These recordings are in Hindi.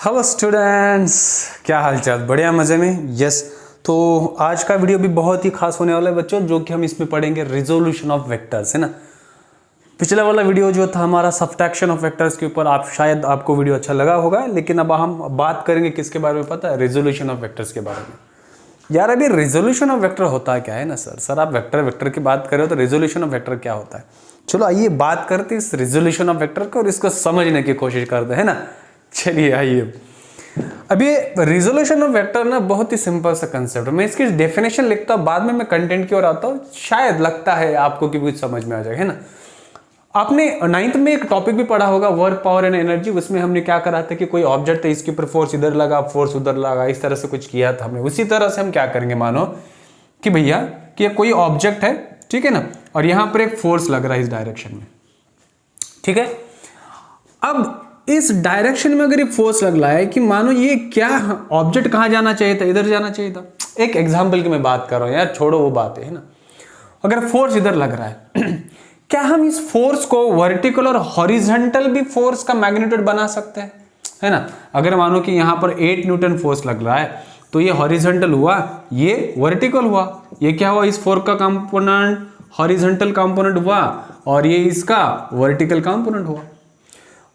हेलो स्टूडेंट्स, क्या हाल चाल? बढ़िया, मज़े में? यस। तो आज का वीडियो भी बहुत ही खास होने वाला है बच्चों, जो कि हम इसमें पढ़ेंगे रिजोल्यूशन ऑफ वेक्टर्स, है ना। पिछला वाला वीडियो जो था हमारा सब्ट्रैक्शन ऑफ वेक्टर्स के ऊपर, शायद आपको वीडियो अच्छा लगा होगा, लेकिन अब हम बात करेंगे किसके बारे में पता है? रिजोल्यूशन ऑफ वेक्टर्स के बारे में। यार अभी रिजोल्यूशन ऑफ वेक्टर होता है क्या, है ना सर आप वेक्टर की बात कर रहे हो तो रिजोल्यूशन ऑफ वेक्टर क्या होता है? चलो आइए बात करते हैं इस रिजोल्यूशन ऑफ वेक्टर को और इसको समझने की कोशिश करते हैं ना। चलिए आइए। अब ये रिजोल्यूशन ऑफ वेक्टर ना बहुत ही सिंपल सा कंसेप्ट है। मैं इसकी डेफिनेशन लिखता हूँ, बाद में मैं कंटेंट की ओर आता हूँ, शायद लगता है आपको कि कुछ समझ में आ जाए, है ना। आपने 9th में एक टॉपिक भी पढ़ा होगा, वर्क, पावर एंड एनर्जी। उसमें हमने क्या करा था कि कोई ऑब्जेक्ट है, इसके ऊपर फोर्स इधर लगा, फोर्स उधर लगा, इस तरह से कुछ किया था हमने। उसी तरह से हम क्या करेंगे, मानो कि भैया कि कोई ऑब्जेक्ट है, ठीक है ना, और यहां पर एक फोर्स लग रहा है इस डायरेक्शन में, ठीक है। अब इस डायरेक्शन में अगर ये फोर्स लग रहा है कि मानो ये क्या ऑब्जेक्ट कहां जाना चाहिए था, इधर जाना चाहिए था। एक एग्जांपल की मैं बात कर रहा हूं यार, छोड़ो वो बात है ना। अगर फोर्स इधर लग रहा है क्या हम इस फोर्स को वर्टिकल और हॉरिजॉन्टल भी फोर्स का मैग्नीट्यूड बना सकते हैं, है ना। अगर मानो कि यहां पर 8 न्यूटन फोर्स लग रहा है तो ये हॉरिजॉन्टल हुआ, ये वर्टिकल हुआ। ये क्या हुआ, इस फोर्स का कंपोनेंट हॉरिजॉन्टल कंपोनेंट हुआ और ये इसका वर्टिकल कंपोनेंट हुआ।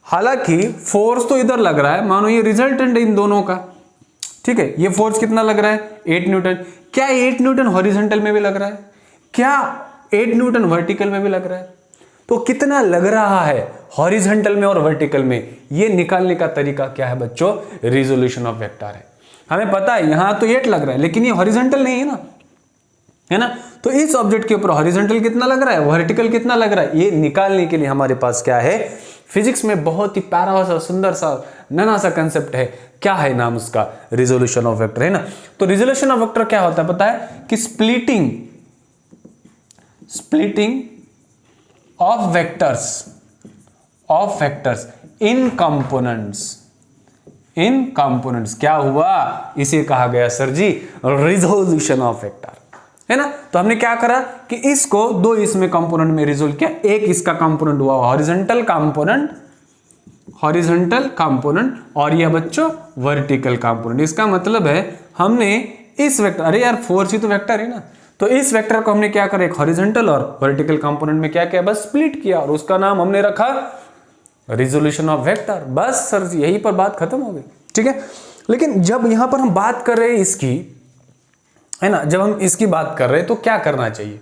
हालांकि फोर्स तो इधर लग रहा है, मानो ये रिजल्टेंट है इन दोनों का, ठीक है। ये फोर्स कितना लग रहा है, 8 न्यूटन। क्या 8 न्यूटन हॉरिजॉन्टल में भी लग रहा है? क्या 8 न्यूटन वर्टिकल में भी लग रहा है? तो कितना लग रहा है हॉरिजॉन्टल में और वर्टिकल में, ये निकालने का तरीका क्या है बच्चों? रिजोल्यूशन ऑफ वेक्टर है। हमें पता है यहां तो 8 लग रहा है, लेकिन ये हॉरिजॉन्टल नहीं है ना, है ना। तो इस ऑब्जेक्ट के ऊपर हॉरिजॉन्टल कितना लग रहा है, वर्टिकल कितना लग रहा है, ये निकालने के लिए हमारे पास क्या है, फिजिक्स में बहुत ही प्यारा सा, सुंदर सा, नना सा कंसेप्ट है। क्या है नाम उसका? रिजोल्यूशन ऑफ वेक्टर, है ना। तो रिजोल्यूशन ऑफ वेक्टर क्या होता है पता है? कि splitting of vectors in components. क्या हुआ? इसे कहा गया sir ji resolution of vector, है ना। तो हमने क्या करा कि इसको दो इसमें कंपोनेंट में रिजोल्व किया। एक इसका कंपोनेंट हुआ हॉरिजॉन्टल कंपोनेंट और यह बच्चों वर्टिकल कंपोनेंट। इसका मतलब है हमने इस वेक्टर, अरे यार फोर्स ही तो वेक्टर है ना, तो इस वेक्टर को हमने क्या करा, एक हॉरिजॉन्टल और वर्टिकल कंपोनेंट में क्या किया, बस स्प्लिट किया और उसका नाम हमने रखा रिजोल्यूशन ऑफ वेक्टर। बस सर जी यहीं पर बात खत्म हो गई, ठीक है। लेकिन जब यहां पर हम बात कर रहे हैं इसकी, है ना, जब हम इसकी बात कर रहे हैं तो क्या करना चाहिए?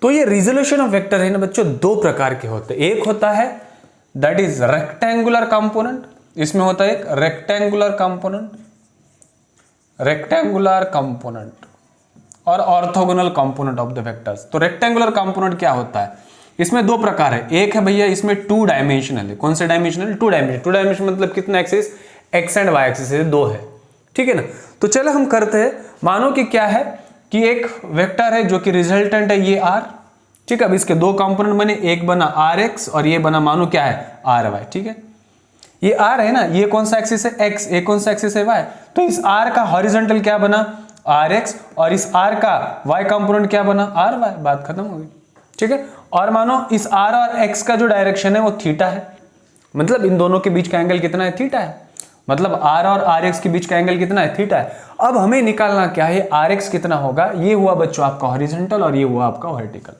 तो ये रिजोल्यूशन ऑफ वेक्टर है ना बच्चों, दो प्रकार के होते हैं। एक होता है दैट इज रेक्टेंगुलर कंपोनेंट, इसमें होता है एक रेक्टेंगुलर कंपोनेंट और orthogonal component of the vectors. तो रेक्टेंगुलर कंपोनेंट क्या होता है? इसमें दो प्रकार है। एक है भैया इसमें 2 डायमेंशनल है। कौन से डायमेंशनल? 2 डायमेंशन मतलब कितना axis? X and Y axis है, 2 है, ठीक है ना। तो चलो हम करते हैं, मानो कि क्या है कि एक वेक्टर है जो कि रिजल्टेंट है ये आर, ठीक है। अब इसके दो कंपोनेंट बने, एक बना आर एक्स और ये बना मानो क्या है आर वाई, ठीक है। ये आर है ना, ये कौन सा एक्सिस है एक्स, ये कौन सा एक्सिस है वाई। तो इस आर का हॉरिजॉन्टल क्या बना आर एक्स और इस आर का वाई कंपोनेंट क्या बना आर वाई। बात खत्म हो गई, ठीक है। और मानो इस आर और एक्स का जो डायरेक्शन है वो थीटा है, मतलब इन दोनों के बीच का एंगल कितना है, थीटा है। मतलब आर और आर एक्स के बीच का एंगल कितना है, थीटा है। अब हमें निकालना क्या है, आर एक्स कितना होगा। ये हुआ बच्चों आपका हॉरिजॉन्टल और ये हुआ आपका वर्टिकल।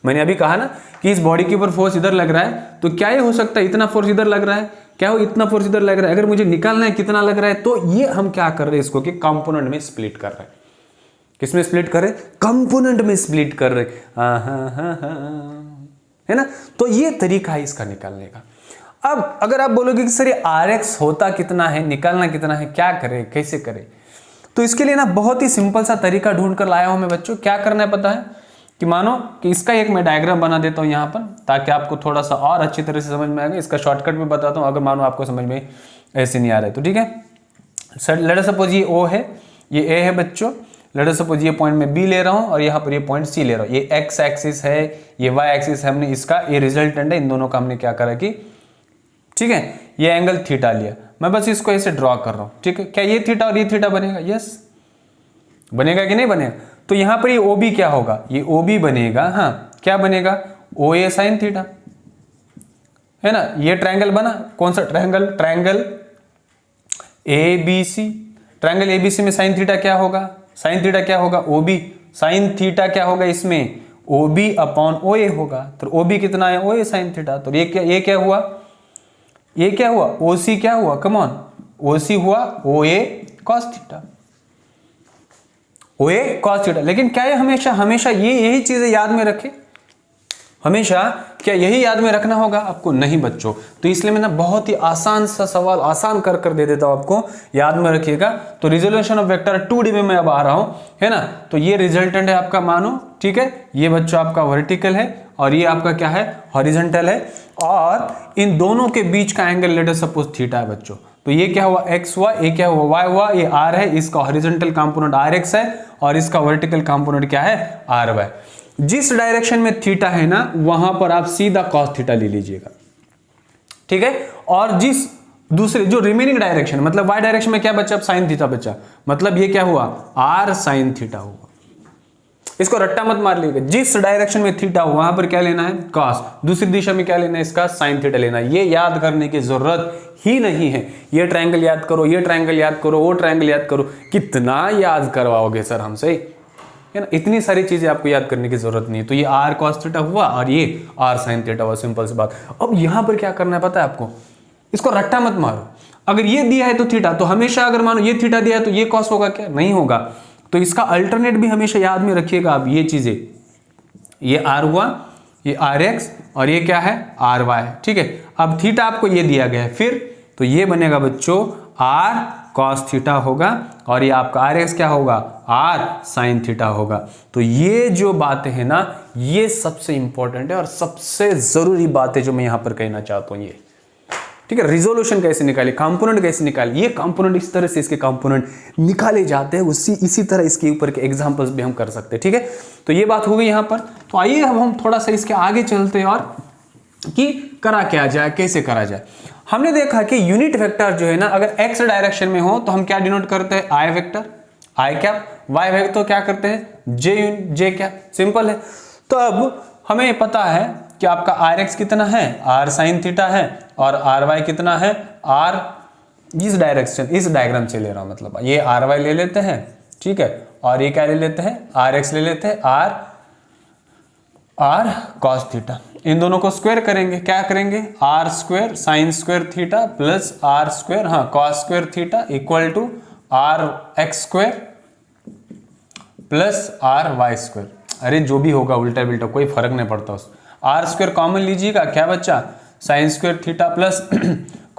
मैंने अभी कहा ना कि इस बॉडी के ऊपर फोर्स इधर लग रहा है, तो क्या ये हो सकता है इतना फोर्स इधर लग रहा है, क्या हो इतना फोर्स इधर लग रहा है। अगर मुझे निकालना है कितना लग रहा है, तो ये हम क्या कर रहे हैं इसको कि कंपोनेंट में स्प्लिट कर रहे हैं। किसमें स्प्लिट कर रहे? कंपोनेंट में स्प्लिट कर रहे, है ना। तो ये तरीका है इसका निकालने का। अब अगर आप बोलोगे कि सर ये आर एक्स होता कितना है, निकालना कितना है, क्या करें, कैसे करें, तो इसके लिए ना बहुत ही सिंपल सा तरीका ढूंढ कर लाया हूं मैं बच्चों। क्या करना है पता है? कि मानो कि इसका एक मैं डायग्राम बना देता हूं यहां पर, ताकि आपको थोड़ा सा और अच्छी तरह से समझ में आएगा। इसका शॉर्टकट भी बताता हूं, अगर मानो आपको समझ में ऐसे नहीं आ रहा है तो, ठीक है। सर लेट अस सपोज ये ओ है, ये ए है बच्चों। लेट अस सपोज ये पॉइंट में बी ले रहा हूं और यहाँ पर ये पॉइंट सी ले रहा हूं। ये एक्स एक्सिस है, ये वाई एक्सिस है, हमने इसका ये रिजल्टेंट है, इन दोनों का हमने क्या करा कि, ठीक है, ये एंगल थीटा लिया। मैं बस इसको ऐसे ड्रॉ कर रहा हूं, ठीक है। क्या ये थीटा और ये थीटा बनेगा? यस बनेगा कि नहीं बनेगा? तो यहां पर ये ओ बी क्या होगा, ये ओ बी बनेगा, हाँ क्या बनेगा, ओ ए साइन थीटा, है ना। ये ट्रायंगल बना, कौन सा triangle? Triangle ABC, triangle ABC में साइन थीटा क्या होगा, साइन थीटा क्या होगा OB, साइन थीटा क्या होगा इसमें OB अपॉन OA होगा। तो OB कितना है OA साइन थीटा। तो ये क्या हुआ, ये क्या हुआ OC क्या हुआ, कम ऑन, OC हुआ OA cos theta, OA cos theta. लेकिन क्या ये हमेशा यही चीजें याद में रखे, हमेशा क्या यही याद में रखना होगा आपको, नहीं बच्चों। तो इसलिए मैं ना बहुत ही आसान सा सवाल आसान कर दे देता हूं आपको, याद में रखिएगा। तो रिजोल्यूशन ऑफ वेक्टर 2D में मैं अब आ रहा हूं, है ना। तो ये रिजल्टेंट है आपका, मानो ठीक है, ये बच्चों आपका वर्टिकल है और ये आपका क्या है, हॉरिजॉन्टल है। और इन दोनों के बीच का angle let us suppose theta है बच्चों। तो ये क्या हुआ x हुआ, ये क्या हुआ y हुआ, ये r है, इसका हॉरिजॉन्टल कंपोनेंट rx है और इसका वर्टिकल कंपोनेंट क्या है ry। जिस डायरेक्शन में थीटा है ना वहां पर आप सीधा cos थीटा ले लीजिएगा, ठीक है। और जिस दूसरे जो रिमेनिंग डायरेक्शन मतलब y डायरेक्शन में क्या बचा, अब साइन थीटा बचा, मतलब ये क्या हुआ r साइन थीटा हुआ। इसको रट्टा मत मार लीजिएगा, जिस डायरेक्शन में थीटा हो वहां पर क्या लेना है cos, दूसरी दिशा में क्या लेना है इसका साइन थीटा लेना है। ये याद करने की जरूरत ही नहीं है। ये ट्रायंगल याद करो, ये ट्रायंगल याद करो, वो ट्रायंगल याद करो, कितना याद करवाओगे सर हमसे, है ना। इतनी सारी चीजें आपको याद करने की जरूरत नहीं है। तो ये r cos थीटा हुआ और ये r sin थीटा हुआ, सिंपल सी बात। अब यहां पर क्या करना है पता है आपको, इसको रट्टा मत मारो। अगर ये दिया है तो थीटा, तो हमेशा अगर मानो ये थीटा दिया है तो ये cos होगा क्या, नहीं होगा। तो इसका अल्टरनेट भी हमेशा याद में रखिएगा आप, ये चीजें, ये r हुआ, ये rx और ये क्या है ry, ठीक है। अब थीटा आपको ये दिया गया है, फिर तो ये बनेगा बच्चों r cos थीटा होगा और ये आपका rx क्या होगा r sin थीटा होगा। तो ये जो बातें हैं ना ये सबसे इंपॉर्टेंट है और सबसे जरूरी बात है जो मैं यहां पर कहना चाहता हूं, ये ठीक है। रिजोल्यूशन कैसे निकाले, कंपोनेंट कैसे निकाले, ये कंपोनेंट इस तरह से इसके कंपोनेंट निकाले जाते हैं, इसी तरह इसके ऊपर के एग्जांपल्स भी हम कर सकते हैं, ठीक है। तो ये बात हो गई यहां पर। तो आइए अब हम थोड़ा सा इसके आगे चलते हैं और कि करा क्या जाए, कैसे करा जाए। हमने देखा कि यूनिट वेक्टर जो है ना अगर x डायरेक्शन में हो तो हम क्या डिनोट करते हैं i vector, i cap, y vector तो क्या करते हैं j कैप, सिंपल है। तो अब हमें पता है कि आपका rx कितना है r sin थीटा है और ry कितना है r, इस डायरेक्शन इस डायग्राम से ले रहा हूं, मतलब ये ry ले लेते हैं, ठीक है, और ये क्या ले लेते हैं rx ले लेते हैं, r cos थीटा। इन दोनों को स्क्वायर करेंगे, क्या करेंगे r square sine square theta plus r square cos square theta equal to r x square plus r y square. अरे जो भी होगा उल्टा बिल्टा कोई फर्क नहीं पड़ता, उस r स्क्वायर कॉमन लीजिएगा, क्या बच्चा sine square theta plus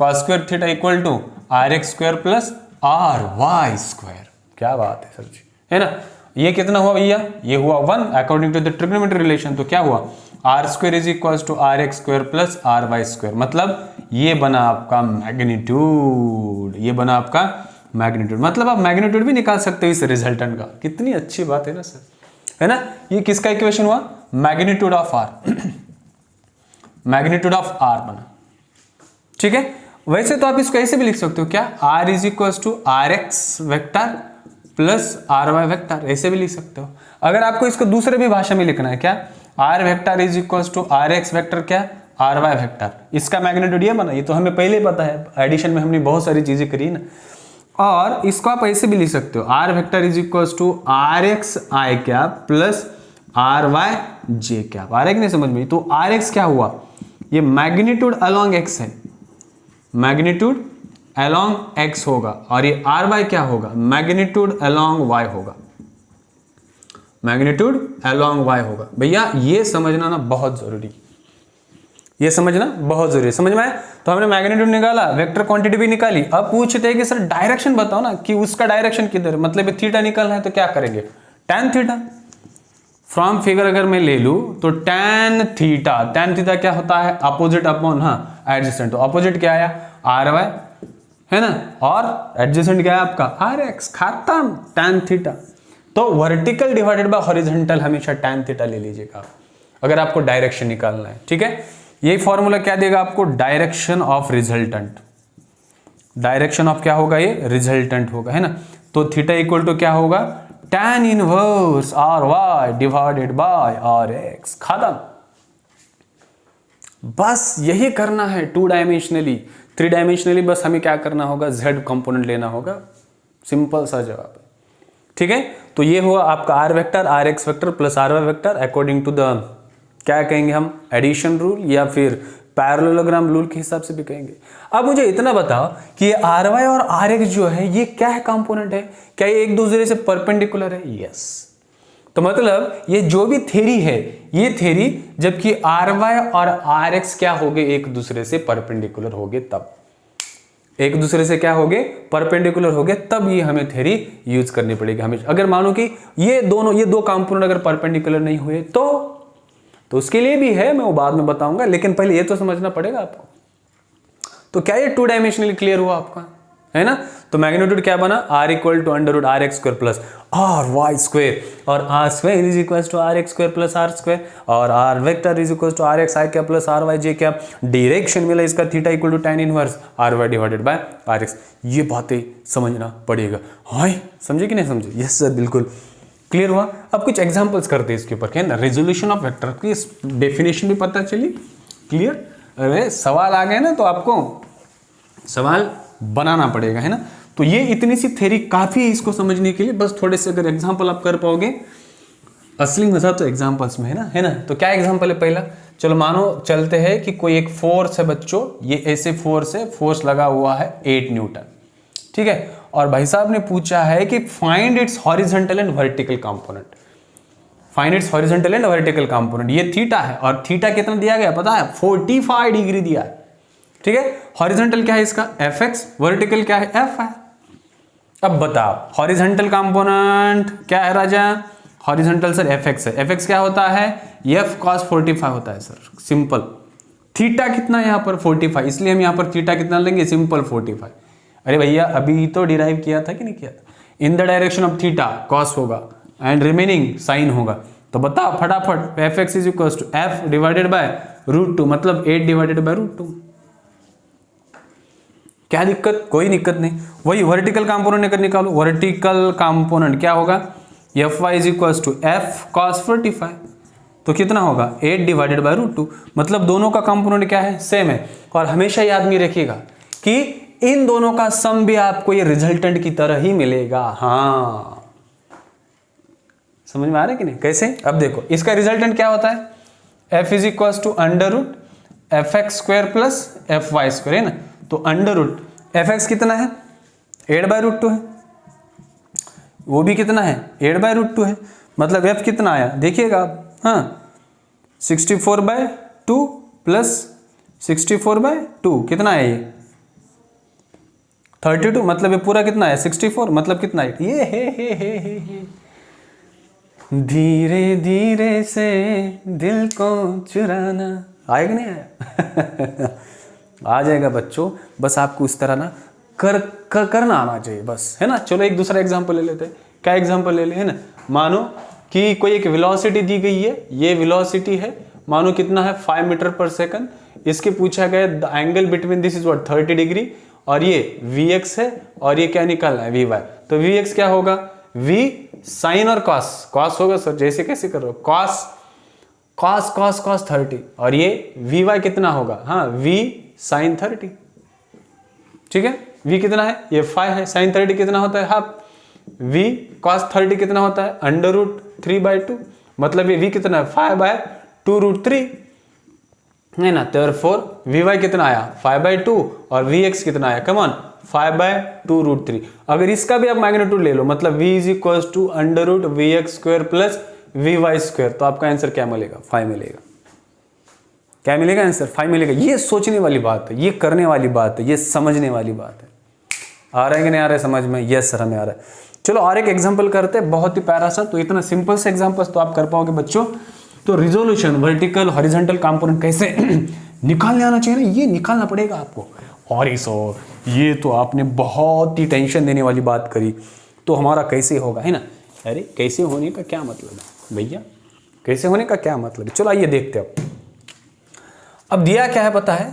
cos square theta equal to r x square plus r y square. क्या बात है सर जी, है ना। ये कितना हुआ भैया, ये हुआ 1 according to the trigonometry relation. तो क्या हुआ r square is equal to r x square plus r y square, मतलब ये बना आपका मैग्नीट्यूड, ये बना आपका मैग्नीट्यूड। मतलब आप मैग्नीट्यूड भी निकाल सकते हो इस रिजल्टेंट का, कितनी अच्छी बात है ना सर, है ना। ये किसका इक्वेशन हुआ, magnitude of r, magnitude of r बना, ठीक है। वैसे तो आप इसको ऐसे भी लिख सकते हो, क्या r is equal to r x vector plus R Y vector, ऐसे भी लिख सकते हो। अगर आपको इसको दूसरे भी भाषा में लिखना है, क्या R vector is equal to R X vector क्या आर वाई वेक्टर, इसका मैग्नीट्यूड ये बना, ये तो हमें पहले ही पता है, एडिशन में हमने बहुत सारी चीजें करी ना। और इसको आप ऐसे भी लिख सकते हो, R vector is equal to R X I cap plus R Y J cap. R X नहीं समझ में, तो आर एक्स क्या हुआ, ये मैग्नीट्यूड अलॉन्ग एक्स है, मैग्नीट्यूड अलॉन्ग x होगा, और ये आर वाई क्या होगा मैग्नीट्यूड अलॉन्ग y होगा, मैग्नीट्यूड अलॉन्ग y होगा। भैया ये समझना ना बहुत जरूरी, ये समझना बहुत जरूरी है, समझ में आया। तो हमने मैग्नीट्यूड निकाला, वेक्टर क्वांटिटी भी निकाली। अब पूछते हैं कि सर डायरेक्शन बताओ ना, कि उसका डायरेक्शन किधर, मतलब थीटा निकालना है तो क्या करेंगे tan थीटा। फ्रॉम फिगर अगर मैं ले लूं तो tan थीटा क्या होता है अपोजिट अपॉन एडजेसेंट, तो अपोजिट क्या आया आर वाई, है ना, और एडजेसेंट क्या है आपका आर एक्स, खत्म tan थीटा। तो वर्टिकल डिवाइडेड बाय हॉरिजॉन्टल हमेशा tan थीटा ले लीजिएगा अगर आपको डायरेक्शन निकालना है, ठीक है। यही फॉर्मूला क्या देगा आपको, direction of resultant, direction of क्या होगा ये रिजल्टेंट होगा, है ना। तो थीटा इक्वल टू क्या होगा tan inverse R Y divided by R X, खत्म। बस यही करना है टू डायमेंशनली, 3 डायमेंशनली बस हमें क्या करना होगा, z कंपोनेंट लेना होगा, सिंपल सा जवाब है। ठीक है, तो ये हुआ आपका r vector, rx vector plus ry vector according to the क्या कहेंगे हम, एडिशन रूल या फिर पैरेललोग्राम रूल के हिसाब से भी कहेंगे। अब मुझे इतना बताओ कि ये ry और rx जो है ये क्या है, कंपोनेंट है, क्या ये एक दूसरे से परपेंडिकुलर है? यस। तो मतलब ये जो भी थ्योरी है ये थ्योरी जबकि ry और rx क्या हो गए, एक दूसरे से परपेंडिकुलर हो गए, तब एक दूसरे से क्या हो गए, परपेंडिकुलर हो गए, तब ये हमें थ्योरी यूज करनी पड़ेगी हमेशा। अगर मानो कि ये दो कंपोनेंट अगर परपेंडिकुलर नहीं हुए तो उसके लिए भी है, मैं वो बाद में बताऊंगा, लेकिन पहले ये तो समझना पड़ेगा आपको। तो क्या ये 2 डायमेंशनली क्लियर हुआ आपका, है ना? तो मैग्नीट्यूड क्या बना, r equal to under root R X square plus R Y square, और R square is equal to R X square plus R square, और R vector is equal to R X I क्या प्लस आर वाई जे क्या, डायरेक्शन मिला इसका theta equal to tan inverse R Y divided by R X. ये बातें समझना पड़ेगा। हाँ समझे कि नहीं समझे? यस सर, बिल्कुल क्लियर हुआ। अब कुछ एग्जांपल्स करते हैं इसके ऊपर, क्या है ना, रेजोल्यूशन ऑफ वेक्टर की डेफिनेशन भी पता चली, क्लियर। अरे सवाल आ गए ना तो आपको सवाल बनाना पड़ेगा, है ना। तो ये इतनी सी थ्योरी काफी है इसको समझने के लिए, बस थोड़े से अगर एग्जांपल आप कर पाओगे, असली मजा तो एग्जांपल्स में है ना। तो क्या एग्जांपल है पहला, चलो मानो चलते हैं कि कोई एक फोर्स है बच्चों, ये ऐसे फोर्स है, फोर्स लगा हुआ है 8 न्यूटन, ठीक है। और भाई साहब ने पूछा है कि find its horizontal and vertical component, find its horizontal and vertical component. ये थीटा है और थीटा कितना दिया गया पता है, 45 डिग्री दिया है, ठीक है। हॉरिजॉन्टल क्या है इसका fx, वर्टिकल क्या है f है। अब बताओ हॉरिजॉन्टल कंपोनेंट क्या है राजा, हॉरिजॉन्टल सर fx है, fx क्या होता है, f cos 45 होता है सर, सिंपल। थीटा कितना है यहाँ पर 45, इसलिए हम यहाँ पर थीटा कितना लेंगे, सिंपल 45। अरे भैया अभी तो डिराइव किया था कि नहीं किया था, in the direction of theta cos होगा एंड रिमेनिंग साइन होगा। तो बताओ फटाफट, fx is equal to f divided by √2, मतलब 8 डिवाइडेड बाय √2। क्या दिक्कत, कोई दिक्कत नहीं। वही वर्टिकल कंपोनेंट अगर निकालो, वर्टिकल कंपोनेंट क्या होगा, fy is equal to f cos 45, तो कितना होगा 8 डिवाइडेड बाय √2, मतलब दोनों का कंपोनेंट क्या है, सेम है। और हमेशा याद में रखिएगा कि इन दोनों का सम भी आपको ये रिजल्टेंट की तरह ही मिलेगा। हाँ समझ में आ रहा है कि नहीं, कैसे, अब देखो इसका रिजल्टेंट क्या होता है, f is equal to under root fx square plus fy square, है ना। तो अंडर रूट fx कितना है 8 बाय √2 है, वो भी कितना है 8 बाय √2 है, मतलब f कितना आया देखिएगा आप, हाँ 64 बाय 2 प्लस 64 बाय 2 कितना है ये 32, मतलब ये पूरा कितना है 64, मतलब कितना है ये हे धीरे धीरे से दिल को चुराना, आएगा नहीं आया आ जाएगा बच्चों, बस आपको इस तरह ना करना आना चाहिए बस, है ना। चलो एक दूसरा एग्जांपल ले लेते हैं, क्या एग्जांपल ले ले, है ना। मानो कि कोई एक वेलोसिटी दी गई है, ये वेलोसिटी है, मानो कितना है 5 मीटर पर सेकंड, इसके पूछा गया the angle between this is what 30 degree, और ये Vx है और ये क्या निकालना है Vy। तो Vx क्या होगा, V साइन और कॉस होगा सर, जैसे कैसे कर रहे हो, कॉस 30, और ये Vy कितना होगा, हाँ V साइन 30, ठीक है। V कितना है, ये 5 है, साइन 30 कितना होता है हाफ, V cos 30 कितना होता है अंडर रूट 3/2, मतलब ये V कितना है 5/2√3, है ना। therefore Vy कितना आया 5/2 और Vx कितना आया, कम ऑन 5/2√3। अगर इसका भी आप मैग्नीट्यूड ले लो, मतलब V is equal to under root Vx square plus Vy square, तो आपका आंसर क्या मिलेगा 5 मिलेगा। क्या मिलेगा आंसर 5 मिलेगा। ये सोचने वाली बात है, ये करने वाली बात है, ये समझने वाली बात है। आ रहा है कि नहीं आ रहा है समझ में, यस सर हमें आ रहा है। चलो और एक एग्जांपल करते हैं, बहुत ही प्यारा सा, तो इतना सिंपल से एग्जांपल्स तो आप कर पाओगे बच्चों। तो रिजोल्यूशन वर्टिकल हॉरिजॉन्टल कंपोनेंट कैसे निकालने आना चाहिए ना, ये निकालना पड़ेगा आपको। और ये तो आपने बहुत ही टेंशन देने वाली बात करी, तो हमारा कैसे होगा, है ना। अरे कैसे होने का क्या मतलब है भैया, कैसे होने का क्या मतलब है, चलो आइए देखते हैं। अब दिया क्या है पता है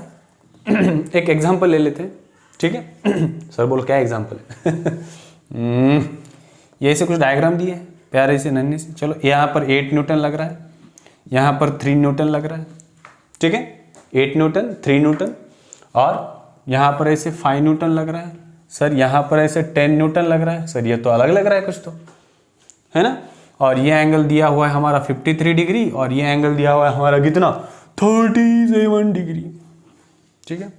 एक एग्जांपल ले लेते हैं, ठीक है सर बोलो क्या एग्जांपल है ये ऐसे कुछ डायग्राम दिए हैं प्यारे से नन्हे से। चलो यहाँ पर 8 न्यूटन लग रहा है, यहाँ पर 3 न्यूटन लग रहा है, ठीक है 8 न्यूटन 3 न्यूटन, और यहाँ पर ऐसे 5 न्यूटन लग रहा है सर, यहाँ पर ऐसे 10 न्यूटन लग रहा है सर, ये तो अलग लग रहा है कुछ तो, है ना। और ये एंगल दिया हुआ है हमारा 53 डिग्री और ये एंगल दिया हुआ है हमारा कितना 37 डिग्री, ठीक है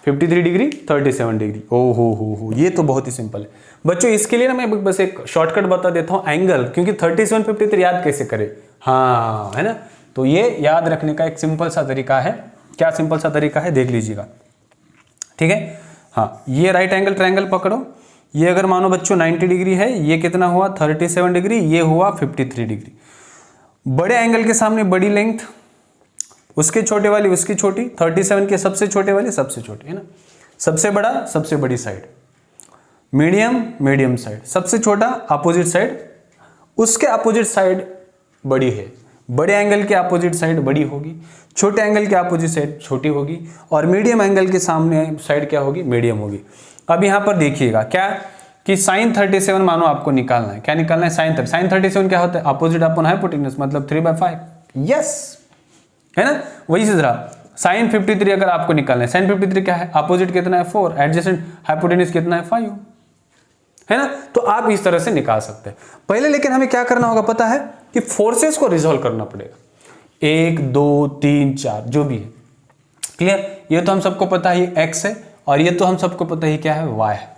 53 डिग्री 37 डिग्री। ओ हो, ये तो बहुत ही सिंपल है बच्चों। इसके लिए ना मैं बस एक शॉर्टकट बता देता हूँ एंगल, क्योंकि 37 53 याद कैसे करें, हाँ है ना। तो ये याद रखने का एक सिंपल सा तरीका है। क्या सिंपल सा तरीका है देख लीजिएगा, ठीक है। हाँ, ये राइट एंगल ट्रायंगल पकड़ो, ये अगर मानो बच्चों 90 डिग्री है, ये कितना हुआ 37 डिग्री, ये हुआ 53 डिग्री। बड़े एंगल के सामने बड़ी लेंथ, उसके छोटे वाली उसकी छोटी, 37 के सबसे छोटे वाली सबसे छोटी, है ना। सबसे बड़ा सबसे बड़ी साइड, मीडियम मीडियम साइड, सबसे छोटा अपोजिट साइड, उसके अपोजिट साइड बड़ी है, बड़े एंगल के अपोजिट साइड बड़ी होगी, छोटे एंगल के अपोजिट साइड छोटी होगी, और मीडियम एंगल के सामने साइड क्या होगी, मीडियम होगी। अब यहाँ पर देखिएगा क्या कि sin 37 मानो आपको निकालना है, क्या निकालना है sin 37 क्या होता है, अपोजिट अपॉन हाइपोटेन्यूज, मतलब 3/5, यस है ना। वही चीज रहा sin 53 अगर आपको निकालना है, sin 53 क्या है, अपोजिट कितना है 4, एडजेसेंट हाइपोटेन्यूज कितना है 5, है ना। तो आप इस तरह से निकाल सकते हैं। पहले लेकिन हमें क्या करना होगा पता है कि फोर्सेस को रिजॉल्व करना पड़ेगा, 1 2 3 4 जो भी है, क्लियर। ये तो हम सबको पता है ये x है, और ये तो हम सबको पता ही क्या है y है।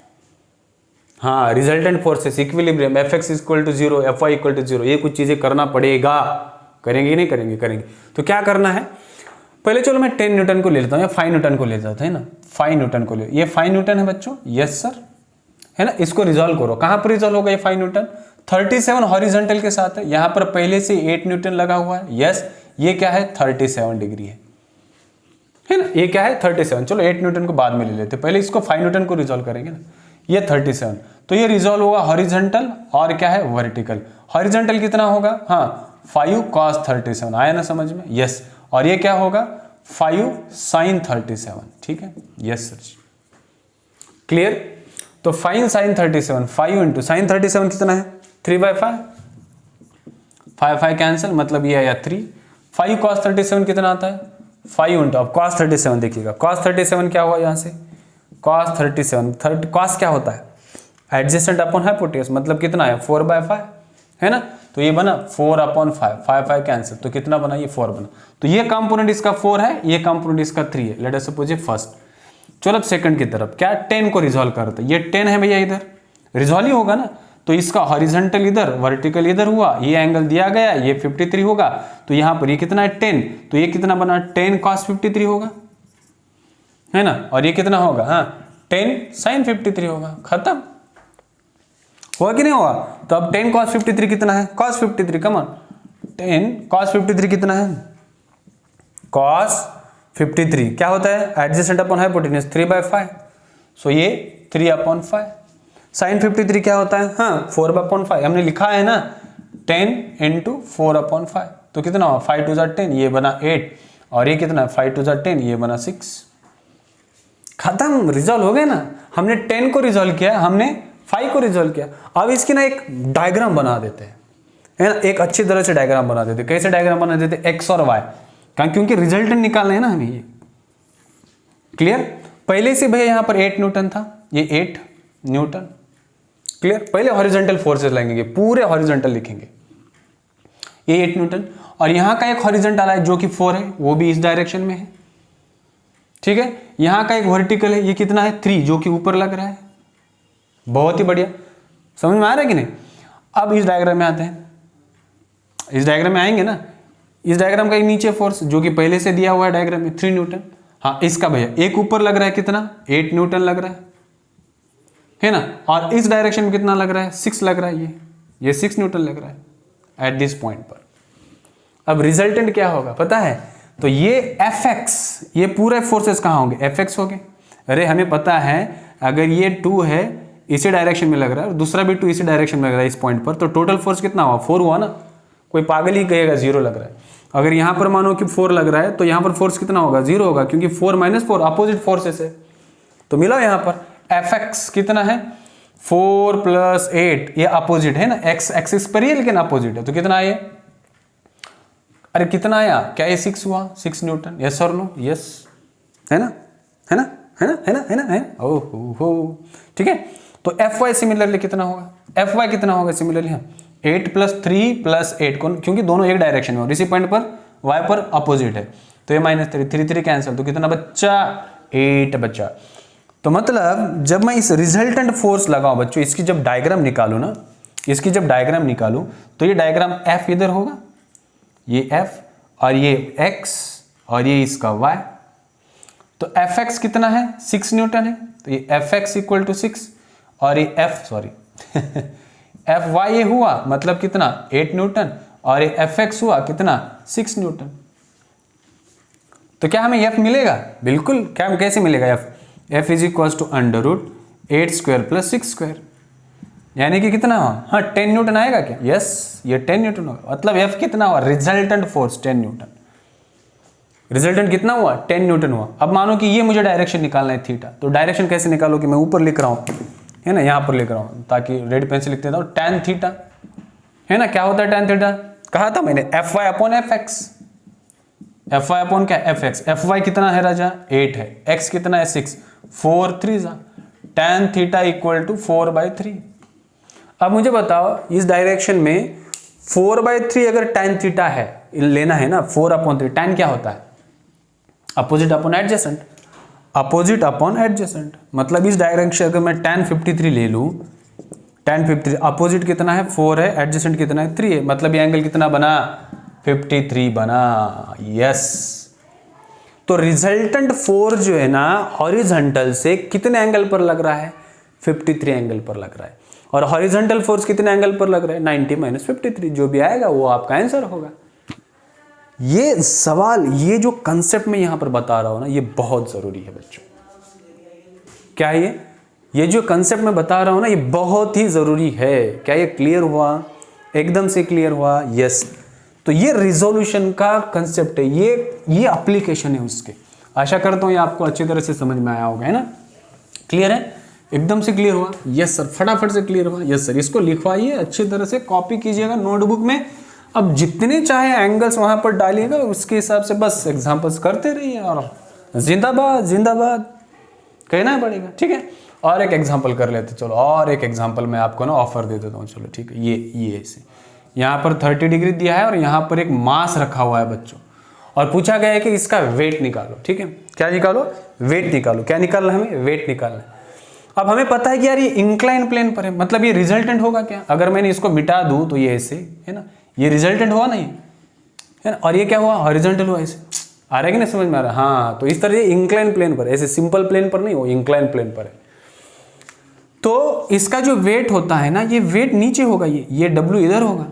हाँ, resultant forces equilibrium Fx = 0, Fy = 0, ये कुछ चीजें करना पड़ेगा, करेंगे नहीं करेंगे, करेंगे। तो क्या करना है, पहले चलो मैं 10 न्यूटन को ले लेता हूँ या 5 न्यूटन को ले जाता है ना, 5 न्यूटन को ले, ये 5 न्यूटन है बच्चों, यस सर, है ना। इसको रिजॉल्व करो, कहां पर रिजॉल्व होगा ये 5 न्यूटन, 37 हॉरिजॉन्टल के साथ है, यहां पर पहले से 8 न्यूटन लगा हुआ है, यस, ये क्या है 37 डिग्री है ना, ये क्या है 37। चलो 8 न्यूटन को बाद में ले लेते, पहले इसको 5 न्यूटन को रिजॉल्व करेंगे ना, ये 37, तो ये रिजॉल्व होगा हॉरिजॉन्टल और क्या है वर्टिकल। हॉरिजॉन्टल कितना होगा, हाँ 5 cos 37, आया ना समझ में, यस। और ये क्या होगा 5 sin 37, ठीक है, यस सर जी, क्लियर। तो 5 sin 37, 5 इंटू sin 37 कितना है 3/5, 5 कैंसिल, मतलब ये आया 3। 5 cos 37 कितना आता है 5 इंटू, अब cos 37 देखिएगा, cos 37 क्या हुआ यहाँ से, cos 37 cos क्या होता है एडजेसेंट अपॉन हाइपोटेन्यूज, मतलब कितना है 4/5, है ना। तो ये बना 4/5, 5 कैंसिल, तो कितना बना ये 4 बना। तो ये कंपोनेंट इसका 4 है, ये कंपोनेंट इसका 3 है। लेट अस सपोज ये फर्स्ट। चलो अब सेकंड की तरफ, क्या 10 को रिजॉल्व करते हैं, ये 10 है भैया, इधर रिजॉल्व ही होगा ना, तो इसका हॉरिजॉन्टल इधर वर्टिकल इधर हुआ, ये एंगल दिया गया, ये 53 होगा, तो यहाँ पर ये कितना है 10, तो ये कितना बना 10 cos 53 होगा, है ना। और ये कितना होगा, हाँ 10 sin 53 होगा, खत्म हुआ कि नहीं हुआ। तो अब 10 cos 53 कितना है, cos 53, कम ऑन 10 cos 53 कितना है, cos 53 क्या होता है एडजेसेंट अपॉन हाइपोटेन्यूज 3/5, सो ये 3/5। sin 53 क्या होता है, हाँ 4/5, हमने लिखा है ना 10 इंटू 4/5, तो कितना हुआ 5 2 10, ये बना 8, और ये कितना 5 2 10, ये बना 6, खत्म, रिजॉल्व हो गया ना। हमने 10 को रिजॉल्व किया, हमने 5 को रिजॉल्व किया। अब इसकी ना एक डायग्राम बना देते हैं, है ना, एक अच्छी तरह से डायग्राम बना देते। कैसे डायग्राम बना देते, एक्स और वाई, क्योंकि रिजल्टेंट निकालना है ना हमें, ये क्लियर। पहले से भैया यहाँ पर 8 न्यूटन था, ये 8 न्यूटन, क्लियर। पहले हॉरिजॉन्टल फोर्सेस लगेंगे, पूरे हॉरिजॉन्टल लिखेंगे, ये 8 न्यूटन, और यहाँ का एक हॉरिजॉन्टल है जो कि 4 है, वो भी इस डायरेक्शन में है, ठीक है। यहाँ का एक वर्टिकल है, ये कितना है 3, जो कि ऊपर लग रहा है, बहुत ही बढ़िया, समझ में आ रहा है कि नहीं। अब इस डायग्राम में आते हैं, इस डायग्राम में आएंगे ना, इस डायग्राम का एक नीचे फोर्स जो कि पहले से दिया हुआ है डायग्राम में 3 न्यूटन, हाँ इसका भैया एक ऊपर लग रहा है कितना 8 न्यूटन लग रहा है ना, और इस डायरेक्शन में कितना लग रहा है 6 लग रहा है, ये 6 न्यूटन लग रहा है एट दिस पॉइंट पर। अब रिजल्टेंट क्या होगा पता है, तो ये Fx, ये पूरे फोर्सेस कहाँ होंगे Fx होंगे। अरे हमें पता है अगर ये 2 है इसी डायरेक्शन में लग रहा है और दूसरा भी 2 इसी डायरेक्शन में लग रहा है इस पॉइंट पर, तो टोटल फोर्स कितना हुआ 4 हुआ ना, कोई पागल ही कहेगा 0 लग रहा है। अगर यहाँ पर मानो कि 4 लग रहा है तो यहाँ पर फोर्स कितना होगा 0 होगा, क्योंकि 4 - 4 अपोजिट फोर्सेस है। तो मिला यहाँ पर Fx कितना है 4 + 8, ये अपोजिट है ना, x एक्सिस पर ही है लेकिन अपोजिट है, तो कितना आया, अरे कितना आया, क्या ये 6 हुआ 6 न्यूटन, यस और नो, यस है ना, है ना, है ना, है ना, है ना, है ना? ओहो हो, ठीक है। तो Fy सिमिलरली कितना होगा, Fy कितना होगा सिमिलरली, हाँ 8 + 3 + 8 क्योंकि दोनों एक डायरेक्शन में और इसी पॉइंट पर y पर अपोजिट है, तो ये -3 3 3 कैंसिल, तो कितना बच्चा 8 बच्चा। तो मतलब जब मैं इस रिजल्टेंट फोर्स लगाऊं बच्चों, इसकी जब डायग्राम निकालूं ना, इसकी जब डायग्राम निकालूं तो ये डायग्राम F इधर होगा, ये F और ये x और ये इसका y, तो Fx कितना है 6 न्यूटन है, तो ये Fx = 6 और ये Fy ये हुआ मतलब कितना 8 न्यूटन और ये Fx हुआ कितना 6 न्यूटन। तो क्या हमें F मिलेगा, बिल्कुल, क्या कैसे मिलेगा F = √8² + 6², यानी कि कितना हुआ, हाँ 10 न्यूटन आएगा क्या, यस ये 10 न्यूटन होगा, मतलब F कितना हुआ, रिजल्टेंट फोर्स 10 न्यूटन, रिजल्टेंट कितना हुआ 10 न्यूटन हुआ। अब मानो कि ये मुझे डायरेक्शन निकालना है थीटा, तो डायरेक्शन कैसे निकालो कि मैं ऊपर लिख रहा हूँ, है ना, यहाँ पर लिख रहा हूँ ताकि रेड पेन से लिख देता हूँ, tan थीटा, है ना, क्या होता है tan थीटा, कहा था मैंने Fy/Fx, Fy/ क्या Fx, Fy कितना है राजा 8 है, x कितना है 6, 4 3 tan थीटा = 4/3। अब मुझे बताओ इस डायरेक्शन में 4/3 अगर tan थीटा है लेना है ना, 4/3, tan क्या होता है opposite upon adjacent, opposite upon adjacent, मतलब इस डायरेक्शन अगर मैं tan 53 ले लूं, tan 53 अपोजिट कितना है 4 है, एडजेसेंट कितना है 3 है, मतलब ये एंगल कितना बना 53 बना, यस। तो रिजल्टेंट फोर्स जो है ना हॉरिजॉन्टल से कितने एंगल पर लग रहा है 53 एंगल पर लग रहा है, और हॉरिजॉन्टल फोर्स कितने एंगल पर लग रहा है 90 - 53, जो भी आएगा वो आपका आंसर होगा। ये सवाल, ये जो कंसेप्ट मैं यहां पर बता रहा हूं ना, ये बहुत जरूरी है बच्चों। क्या ये जो कंसेप्ट मैं बता रहा हूं ना, ये बहुत ही जरूरी है। क्या ये क्लियर हुआ, एकदम से क्लियर हुआ, यस। तो ये रिजोल्यूशन का कंसेप्ट है, ये एप्लीकेशन है उसके। आशा करता हूं ये आपको अच्छी तरह से समझ में आया होगा, है ना, क्लियर है, एकदम से क्लियर हुआ, यस सर, फटाफट से क्लियर हुआ, यस सर। इसको लिखवाइए अच्छी तरह से, कॉपी कीजिएगा नोटबुक में, अब जितने चाहे एंगल्स वहां पर डालिएगा, उसके हिसाब से बस एग्जांपल्स करते रहिए और जिंदाबाद जिंदाबाद कहना पड़ेगा, ठीक है। और एक एग्जांपल कर लेते, चलो और एक एग्जांपल मैं आपको ना ऑफर दे देता हूँ, चलो ठीक है। ये ऐसे यहाँ पर 30 डिग्री दिया है और यहाँ पर एक मास रखा हुआ है बच्चों, और पूछा गया है कि इसका वेट निकालो, ठीक है। क्या निकालो, वेट निकालो, क्या निकालना है हमें, वेट निकालना है। अब हमें पता है कि यार ये इंक्लाइन प्लेन पर है, मतलब ये रिजल्टेंट होगा क्या, अगर मैंने इसको मिटा दूं तो ये ऐसे है ना, ये रिजल्टेंट हुआ नहीं है ना, और ये क्या हुआ हॉरिजॉन्टल हुआ, ऐसे आ रहा है कि नहीं समझ में आ रहा है, हाँ। तो इस तरह ये इंक्लाइन प्लेन पर, ऐसे सिंपल प्लेन पर नहीं, वो इंक्लाइन प्लेन पर है। तो इसका जो वेट होता है ना, ये वेट नीचे होगा, ये W इधर होगा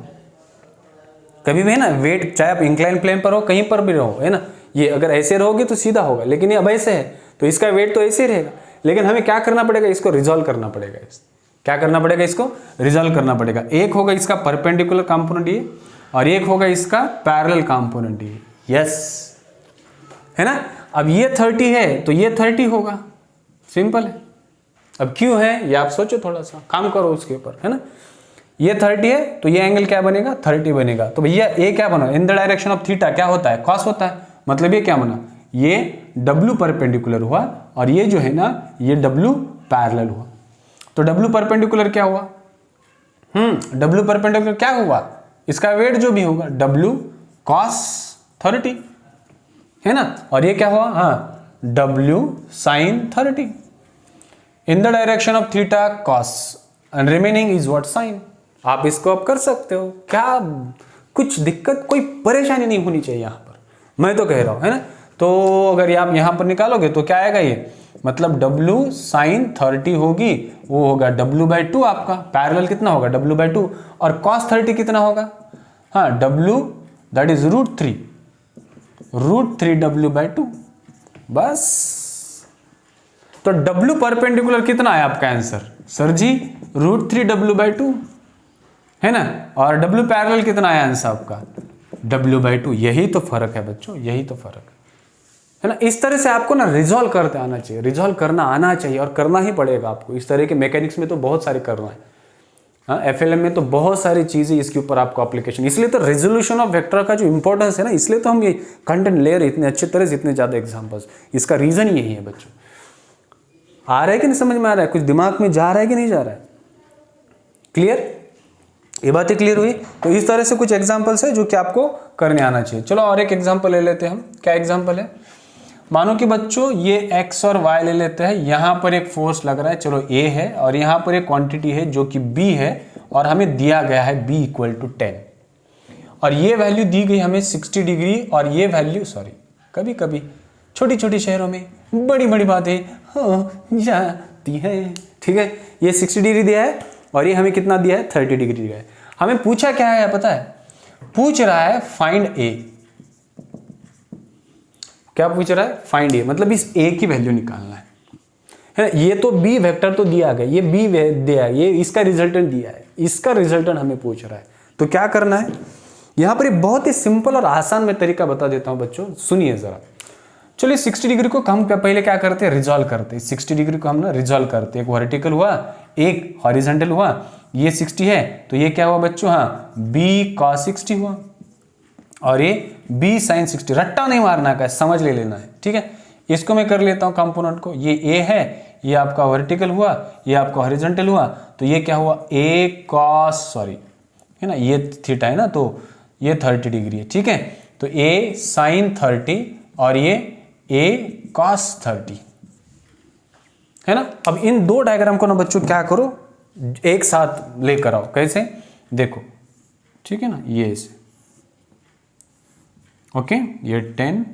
कभी भी, है ना। वेट चाहे आप इंक्लाइन प्लेन पर हो, कहीं पर भी रहो, है ना, ये अगर ऐसे रहोगे तो सीधा होगा, लेकिन ये अब ऐसे है तो इसका वेट तो ऐसे ही रहेगा। लेकिन हमें क्या करना पड़ेगा, इसको रिजॉल्व करना पड़ेगा, क्या करना पड़ेगा, इसको रिजॉल्व करना पड़ेगा। एक होगा इसका परपेंडिकुलर कंपोनेंट ये, और एक होगा इसका पैरेलल कंपोनेंट ये, यस, है ना। अब ये 30 है तो ये 30 होगा, सिंपल है। अब क्यों है ये आप सोचो, थोड़ा सा काम करो उसके ऊपर, है ना। ये 30 है तो ये एंगल क्या बनेगा 30 बनेगा, तो भैया ये क्या बना, इन द डायरेक्शन ऑफ थीटा क्या होता है कॉस होता है, मतलब ये क्या बना, ये W परपेंडिकुलर हुआ और ये जो है ना ये W पैरेलल हुआ। तो W परपेंडिकुलर क्या हुआ, W परपेंडिकुलर क्या हुआ, इसका वेट जो भी होगा W cos 30, है ना, और ये क्या हुआ, हाँ W sin 30 in the direction of theta cos and remaining is what sin। आप इसको अब कर सकते हो, क्या कुछ दिक्कत कोई परेशानी नहीं होनी चाहिए यहाँ पर, मैं तो कह रहा हूँ, है ना। तो अगर आप यहाँ पर निकालोगे तो क्या आएगा ये, मतलब W sin 30 होगी, वो होगा W/2 आपका, पैरेलल कितना होगा W/2, और cos 30 कितना होगा, हाँ W दैट इज √3 W/2, बस। तो W परपेंडिकुलर कितना है आपका आंसर, सर जी √3 W/2, है ना, और W पैरेलल कितना है आंसर आपका W/2। यही तो फर्क है बच्चों, यही तो फर्क है ना। इस तरह से आपको ना रिजॉल्व करते आना चाहिए, रिजॉल्व करना आना चाहिए, और करना ही पड़ेगा आपको। इस तरह के मैकेनिक्स में तो बहुत सारे करना है, हाँ, FLM में तो बहुत सारी चीजें इसके ऊपर आपको एप्लीकेशन, इसलिए तो रेजोल्यूशन ऑफ वेक्टर का जो इंपॉर्टेंस है ना, इसलिए तो हम ये कंटेंट ले रहे इतने अच्छे तरह से, इतने ज्यादा एग्जांपल्स, इसका रीजन यही है बच्चों। आ रहा है कि नहीं समझ में आ रहा है, कुछ दिमाग में जा रहा है कि नहीं जा रहा है? क्लियर, ये बातें क्लियर हुई? तो इस तरह से कुछ एग्जांपल्स है जो कि आपको करने आना चाहिए। चलो और एक एग्जांपल ले लेते हैं हम। क्या एग्जांपल है? मानो कि बच्चों ये x और y ले लेते हैं, यहाँ पर एक फोर्स लग रहा है, चलो a है, और यहाँ पर एक क्वांटिटी है जो कि b है, और हमें दिया गया है b = 10, और ये वैल्यू दी गई हमें 60 डिग्री, और ये वैल्यू कभी कभी छोटी छोटी शहरों में बड़ी बड़ी बातें हो जाती है, ठीक है। ये 60 डिग्री दिया है और ये हमें कितना दिया है? 30 डिग्री दिया है। हमें पूछा क्या है पता है? पूछ रहा है फाइंड a। क्या पूछ रहा है? फाइंड a, मतलब इस a की वैल्यू निकालना है। ये तो b वेक्टर तो दिया गया, ये b दिया है, ये इसका रिजल्टेंट दिया है, इसका रिजल्टेंट हमें पूछ रहा है। तो क्या करना है यहाँ पर? बहुत ही सिंपल और आसान में तरीका बता देता हूं बच्चों, सुनिए जरा। चलिए 60 डिग्री को हम पहले क्या करते हैं? रिजॉल्व करते हैं। 60 डिग्री को हम ना रिजॉल्व करते हैं। एक वर्टिकल हुआ, एक हॉरिजॉन्टल हुआ, ये 60 है तो ये क्या हुआ बच्चों? हाँ, b cos 60 हुआ, और ये b sin 60। रट्टा नहीं मारना का, समझ ले लेना है, ठीक है। इसको मैं कर लेता हूँ कंपोनेंट को। ये a है, ये आपका वर्टिकल हुआ, ये आपका हॉरिजॉन्टल हुआ, तो ये क्या हुआ? a cos है ना, ये थीटा है ना, तो ये 30 डिग्री है, ठीक है। तो a sin 30 और ये a cos 30 है ना। अब इन दो डायग्राम को ना बच्चों क्या करो? एक साथ लेकर आओ। कैसे? देखो, ठीक है ना, ये ऐसे, ओके, ये 10,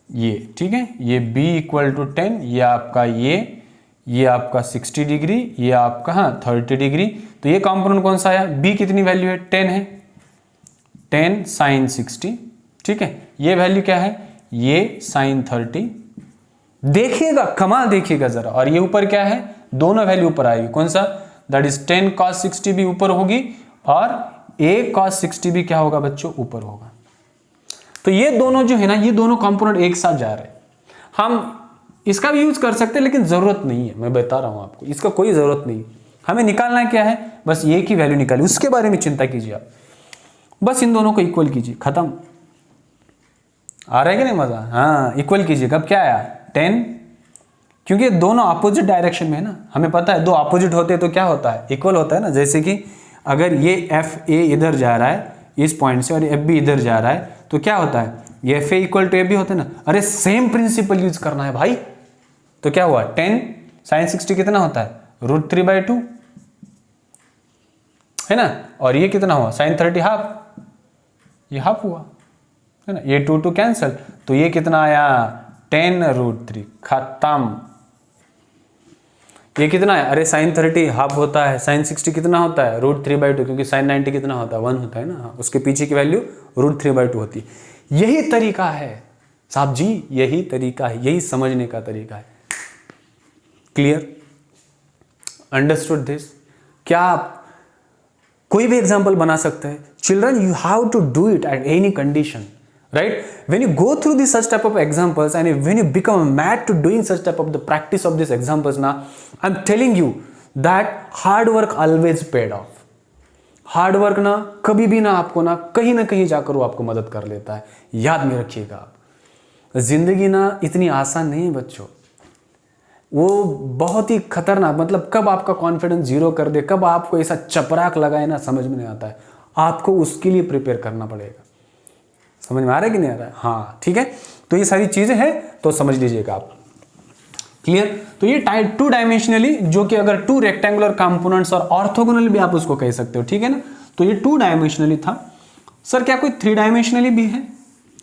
ये ठीक है, ये b = 10, ये आपका ये आपका 60 डिग्री, ये आपका हाँ 30 डिग्री। तो ये कंपोनेंट कौन सा आया? b कितनी वैल्यू है? 10 है, 10 sin 60, ठीक है। ये वैल्यू क्या है? ये sin 30। देखिएगा, कमाल देखिएगा जरा। और ये ऊपर क्या है? दोनों वैल्यू ऊपर आएगी। कौन सा? दैट इज 10 cos 60 भी ऊपर होगी, और a cos 60 भी क्या होगा बच्चों? ऊपर होगा। तो ये दोनों जो है ना, ये दोनों कंपोनेंट एक साथ जा रहे हैं। हम इसका भी यूज कर सकते हैं, लेकिन जरूरत नहीं है, मैं बता रहा हूं आपको, इसका कोई जरूरत नहीं। हमें निकालना क्या है? बस ये की वैल्यू निकालिए, उसके बारे में चिंता कीजिए आप। बस इन दोनों को इक्वल कीजिए, खत्म। आ रहा है कि नहीं मजा? हाँ, इक्वल कीजिए। कब क्या आया? 10, क्योंकि दोनों अपोजिट डायरेक्शन में है ना। हमें पता है दो अपोजिट होते हैं तो क्या होता है? इक्वल होता है ना। जैसे कि अगर ये FA इधर जा रहा है इस पॉइंट से, और FB इधर जा रहा है, तो क्या होता है? ये FA = FB होता है ना। अरे सेम प्रिंसिपल यूज करना है भाई। तो क्या हुआ? 10 sin 60 कितना होता है? √3/2 है ना। और ये कितना हुआ? sin 30 हाफ, ये हाफ हुआ है ना। ये 2 कैंसल, तो ये कितना आया? 10√3, खत्म। ये कितना है? अरे sin 30 हाफ होता है, sin 60 कितना होता है? √3/2, क्योंकि sin 90 कितना होता है? 1 होता है ना। उसके पीछे की वैल्यू √3/2 होती है। यही तरीका है साहब जी, यही तरीका है, यही समझने का तरीका है। क्लियर? Understood this? क्या आप कोई भी एग्जाम्पल बना सकते हैं? Children, you have to do it at any condition, right? When you go through this such type of examples, and when you become mad to doing such type of the practice of these examples now, I'm telling you that hard work always paid off. Hard work ना कभी भी ना आपको ना कहीं जाकर वो आपको मदद कर लेता है। याद में रखिएगा आप, जिंदगी ना इतनी आसान नहीं है बच्चों। वो बहुत ही खतरनाक, मतलब कब आपका कॉन्फिडेंस जीरो कर दे, कब आपको ऐसा चपराक लगाए ना, समझ में नहीं आता है। आपको उसके लिए प्रिपेयर करना पड़ेगा। समझ में आ रहा है कि नहीं आ रहा है? हाँ, ठीक है। तो ये सारी चीजें हैं, तो समझ लीजिएगा आप। क्लियर? तो ये 2 डायमेंशनली, जो कि अगर 2 रेक्टेंगुलर कंपोनेंट्स और ऑर्थोगोनल भी आप उसको कह सकते हो, ठीक है ना। तो ये 2 डायमेंशनली था। सर क्या कोई 3 डायमेंशनली भी है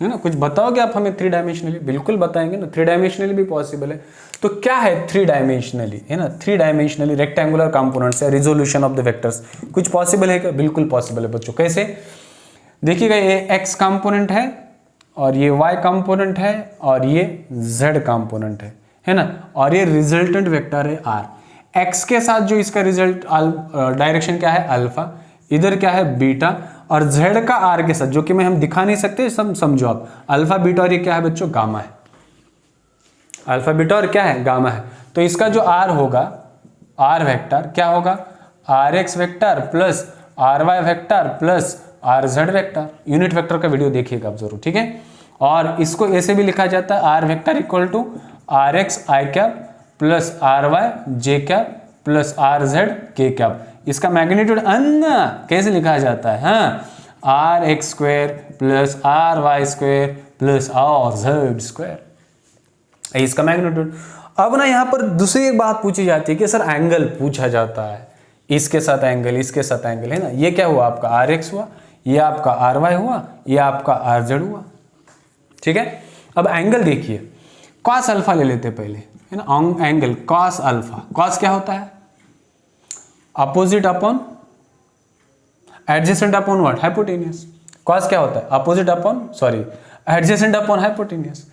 ना? कुछ बताओगे आप हमें 3 डायमेंशनली? बिल्कुल बताएंगे ना, 3 डायमेंशनली भी पॉसिबल है। तो क्या है 3 डायमेंशनली, है ना? 3 डायमेंशनली रेक्टेंगुलर कंपोनेंट्स या रिजोल्यूशन ऑफ द वेक्टर्स, कुछ पॉसिबल है क्या? बिल्कुल पॉसिबल है बच्चों। कैसे? देखिएगा, ये x कंपोनेंट है, और ये y कंपोनेंट है, और ये z कंपोनेंट है ना। और ये रिजल्टेंट वेक्टर है r। x के साथ जो इसका रिजल्ट डायरेक्शन क्या है? अल्फा, इधर क्या है? बीटा, और z का r के साथ, जो कि मैं हम दिखा नहीं सकते, सब समझो आप। अल्फा, बीटा, और ये क्या है बच्चों? गामा है। अल्फा, बीटा और क्या है? गामा है। तो इसका जो r होगा, r वेक्टर क्या होगा? rx vector plus ry vector plus rz vector. Unit vector का वीडियो देखिएगा आप जरूर, ठीक है। और इसको ऐसे भी लिखा जाता है, r vector = rx i cap plus R Y J cap plus R Z K cap. इसका मैग्नीट्यूड अन्ना कैसे लिखा जाता है? हाँ, R X square plus R Y square plus R Z square, इसका मैग्नीट्यूड। अब ना यहाँ पर दूसरी एक बात पूछी जाती है कि सर एंगल पूछा जाता है, इसके साथ एंगल, इसके साथ एंगल, है ना। ये क्या हुआ आपका आर एक्स हुआ, ये आपका आर वाई हुआ, ये आपका आर जेड हुआ, ठीक है। अब एंगल देखिए, कॉस अल्फा ले लेते पहले, है ना। एंगल कॉस अल्फा, कॉस क्या होता है? Opposite upon adjacent upon what? Hypotenuse. Cos क्या होता है? Opposite upon, sorry, adjacent upon hypotenuse.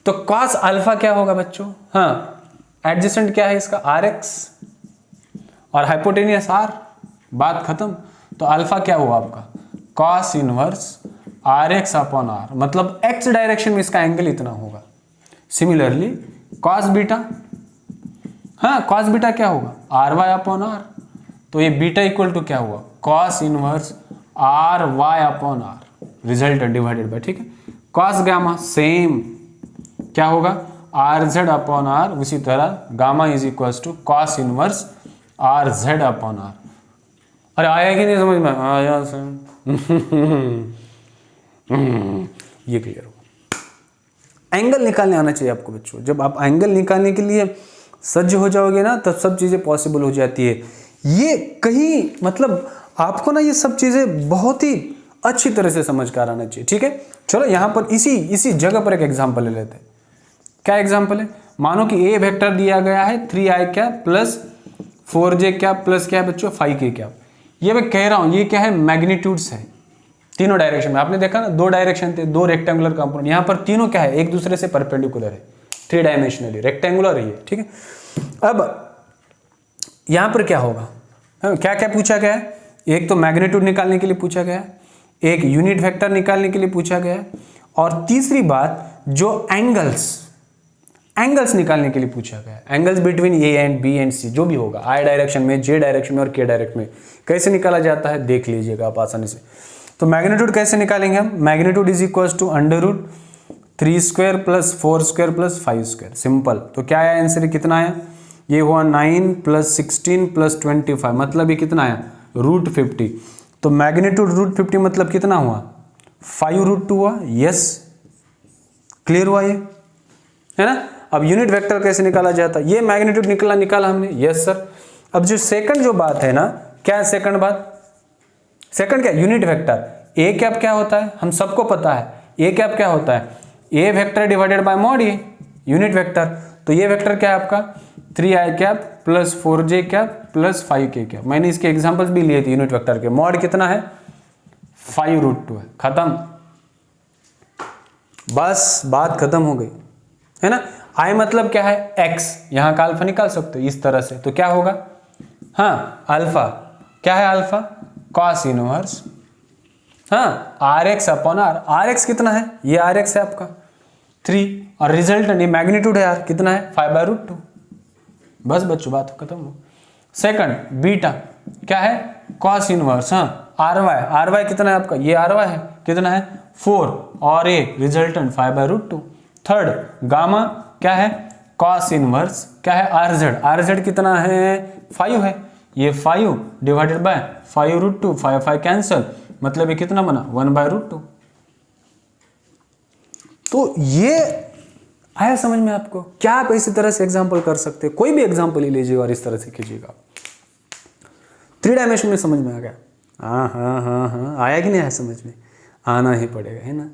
तो कॉस अल्फा क्या होगा बच्चों? हाँ, एडजेसेंट क्या है इसका? आर एक्स और हाइपोटेनियस आर, बात खत्म। तो अल्फा क्या हुआ आपका? Cos inverse R X upon R, मतलब एक्स डायरेक्शन में इसका एंगल इतना होगा। सिमिलरली कॉस बीटा, हाँ, कॉस बीटा क्या होगा? आर वाई अपॉन आर, तो ये बीटा इक्वल टू क्या हुआ? Cos inverse R Y upon R, result divided by, ठीक है। कॉस गामा सेम क्या होगा? आर जेड अपॉन आर, उसी तरह gamma is equal to cos inverse R Z upon R. अरे आया कि नहीं समझ में? आया सर। ये क्लियर हो। एंगल निकालने आना चाहिए आपको बच्चों। जब आप एंगल निकालने के लिए सज्ज हो जाओगे ना, तब सब चीजें पॉसिबल हो जाती है। ये कहीं मतलब आपको ना ये सब चीजें बहुत ही अच्छी तरह से समझ कर आना चाहिए, ठीक है। चलो यहाँ पर इसी जगह पर एक एग्जांपल ले लेते हैं। क्या एग्जांपल है? मानो कि ए वेक्टर दिया गया है 3i cap plus 4j cap plus क्या है बच्चों? 5k cap. ये मैं कह रहा हूं, ये क्या है? मैग्नीट्यूड्स है तीनों डायरेक्शन में। आपने देखा ना, दो डायरेक्शन थे, दो रेक्टेंगुलर कंपोनेंट। यहाँ पर तीनों क्या है? एक दूसरे से परपेंडिकुलर है, 3 डायमेंशनली रेक्टेंगुलर है ये, ठीक है। अब यहाँ पर क्या होगा? क्या क्या पूछा गया है? एक तो मैग्नीट्यूड निकालने के लिए पूछा गया है, एक यूनिट वेक्टर निकालने के लिए पूछा गया है, और तीसरी बात जो एंगल्स निकालने के लिए पूछा गया है। Angles between A and B and C, जो भी होगा, आई डायरेक्शन में, जे डायरेक्शन में और के डायरेक्शन में, कैसे निकाला जाता है देख लीजिएगा आप आसानी से। तो मैग्नीट्यूड कैसे निकालेंगे हम? Magnitude is equal to under root 3 square plus 4 square plus 5 square, simple. तो क्या आया आंसर? कितना आया? ये हुआ 9 प्लस 16 प्लस 25, मतलब ये कितना आया? √50। तो मैग्नीट्यूड √50 मतलब कितना हुआ? 5√2 हुआ। यस, क्लियर हुआ ये, है ना। अब यूनिट वेक्टर कैसे निकाला जाता है? ये मैग्नीट्यूड निकाला हमने, यस सर। अब जो सेकंड जो बात है ना, क्या है सेकंड बात? सेकंड क्या? Unit vector. ए कैप क्या होता है? हम सबको पता है ए कैप क्या होता है? A vector divided by mod A, unit vector. तो ये वेक्टर क्या है आपका? 3i cap plus 4j cap plus 5k cap. मैंने इसके एग्जांपल्स भी लिए थे यूनिट वेक्टर के। मॉड कितना है? 5√2 है, खत्म, बस बात खत्म हो गई, है ना। आई मतलब क्या है? x, यहां का अल्फा निकाल सकते हो इस तरह से। तो क्या होगा? हाँ, अल्फा क्या है? अल्फा कॉस इनवर्स, हाँ, R X upon R. R X कितना है? ये आर एक्स है आपका 3, और रिजल्टेंट ये मैग्नीट्यूड है यार, कितना है? 5/√2। बस बच्चों बात खत्म हो। सेकंड बीटा क्या है? कॉस इनवर्स, हाँ, आर वाई कितना है आपका? ये आर वाई है, कितना है? 4, और ये रिजल्टेंट 5/√2। थर्ड गामा क्या है? कॉस इनवर्स क्या है? आर जेड कितना है? 5 है, ये 5 डिवाइडेड बाय 5√2, 5 कैंसल, मतलब ये कितना बना? 1/√2। तो ये आया समझ में आपको? क्या आप इसी तरह से एग्जांपल कर सकते हैं? कोई भी एग्जांपल ही लीजिएगा और इस तरह से कीजिएगा। 3 डायमेंशन में समझ में आ गया? हाँ, आया कि नहीं आया समझ में? आना ही पड़ेगा, है ना।